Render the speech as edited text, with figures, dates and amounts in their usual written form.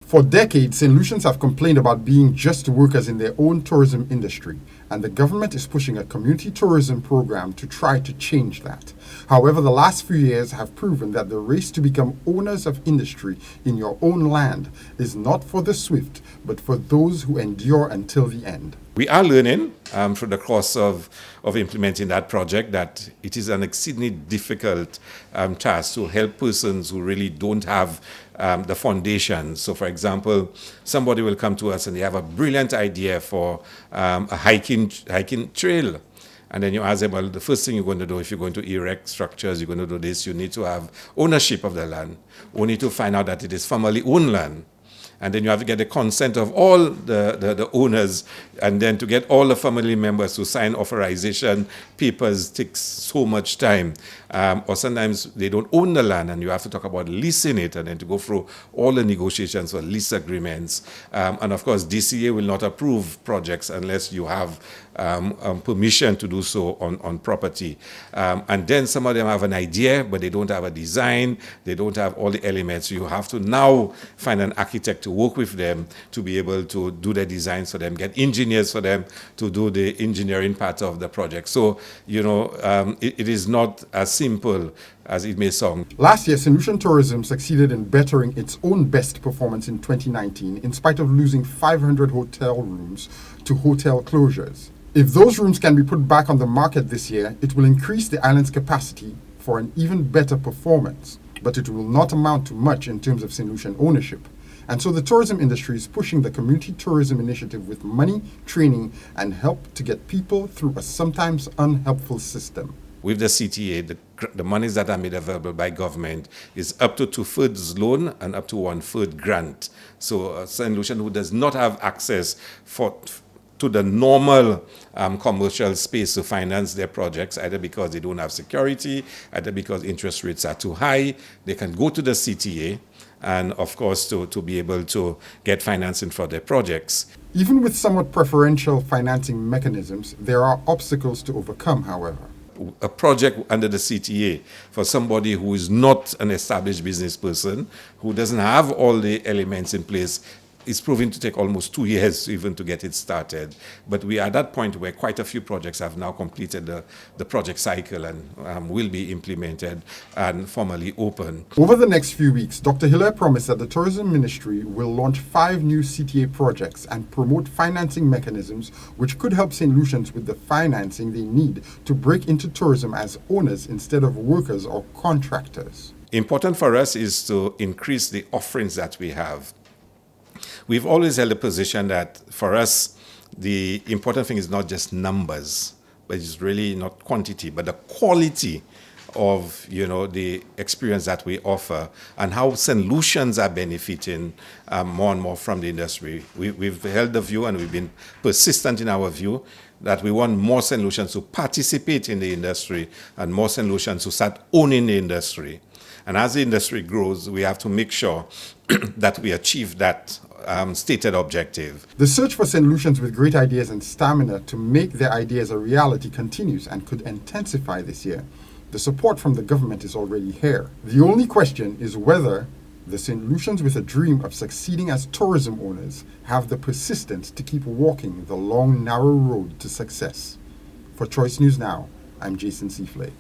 For decades, Saint Lucians have complained about being just workers in their own tourism industry, and the government is pushing a community tourism program to try to change that. However, the last few years have proven that the race to become owners of industry in your own land is not for the swift, but for those who endure until the end. We are learning through the course of implementing that project that it is an exceedingly difficult task to help persons who really don't have the foundation. So, for example, somebody will come to us and they have a brilliant idea for a hiking trail. And then you ask them, well, the first thing you're going to do if you're going to erect structures, you're going to do this, you need to have ownership of the land. We need to find out that it is family-owned land. And then you have to get the consent of all the owners, and then to get all the family members to sign authorization papers takes so much time. Or sometimes they don't own the land, and you have to talk about leasing it, and then to go through all the negotiations for lease agreements. And of course, DCA will not approve projects unless you have permission to do so on property. And then some of them have an idea, but they don't have a design, they don't have all the elements. So you have to now find an architect to work with them to be able to do the designs for them, get engineers for them to do the engineering part of the project. So, it is not as simple as it may sound. Last year, Saint Lucian Tourism succeeded in bettering its own best performance in 2019, in spite of losing 500 hotel rooms to hotel closures. If those rooms can be put back on the market this year, it will increase the island's capacity for an even better performance, but it will not amount to much in terms of Saint Lucian ownership. And so the tourism industry is pushing the community tourism initiative with money, training, and help to get people through a sometimes unhelpful system. With the CTA, the monies that are made available by government is up to 2/3 loan and up to 1/3 grant. So Saint Lucian, who does not have access to the normal commercial space to finance their projects, either because they don't have security, either because interest rates are too high, they can go to the CTA and, of course, to be able to get financing for their projects. Even with somewhat preferential financing mechanisms, there are obstacles to overcome, however. A project under the CTA for somebody who is not an established business person, who doesn't have all the elements in place, is proving to take almost 2 years even to get it started. But we are at that point where quite a few projects have now completed the project cycle and will be implemented and formally open. Over the next few weeks, Dr. Hilaire promised that the Tourism Ministry will launch 5 new CTA projects and promote financing mechanisms which could help Saint Lucians with the financing they need to break into tourism as owners instead of workers or contractors. Important for us is to increase the offerings that we have. We've always held a position that for us, the important thing is not just numbers, but it's really not quantity, but the quality of, the experience that we offer and how Saint Lucians are benefiting more and more from the industry. We've held the view, and we've been persistent in our view, that we want more Saint Lucians to participate in the industry and more Saint Lucians to start owning the industry. And as the industry grows, we have to make sure that we achieve that stated objective. The search for Saint Lucians with great ideas and stamina to make their ideas a reality continues and could intensify this year. The support from the government is already here. The only question is whether the Saint Lucians with a dream of succeeding as tourism owners have the persistence to keep walking the long, narrow road to success. For Choice News Now, I'm Jason Seaflay.